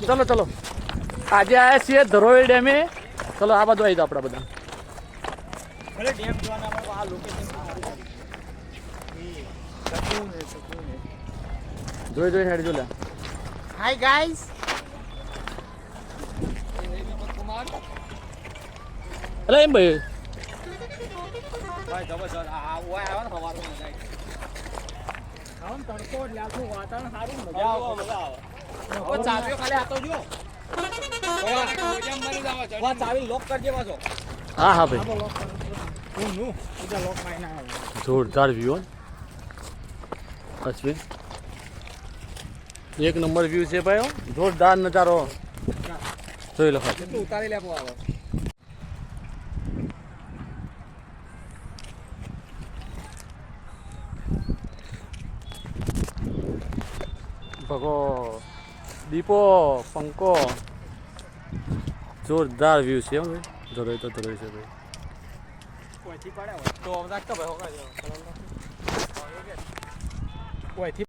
ચલો ચલો આજે આવ્યા છીએ ધરોઈ ડેમે. ચલો આ બાજુ આવી જાઓ આપણા બધા. જોઈ જોઈને હેડ જો લે. Hi guys. અરે એમ ભાઈ જબરજસ્ત આ ઓય આવે ને સવારમાં મજા આવી. આમ તડકો એટલે આખું વાતાવરણ સારું મજા આવે. ઓ ચાવીઓ ખાલી આતો જો. વા ચાવી લોક કરજે પાછો. હા હા ભાઈ લોક કર. હું ઈજા લોક માં ના આવે. જોરદાર વ્યૂ અશ્વિન. એક નંબર વ્યૂ છે ભાઈ. જોરદાર નજારો જોઈ લો. કેટલું ઉતારી લેવો આવે. ભગો દીપો પંકો જોરદાર વ્યૂ છે ભાઈ. ધરોઈ તો ધરોઈ છે ભાઈ. કોઈથી પડે તો રાખતો ભાઈ હોકા જો. કોઈથી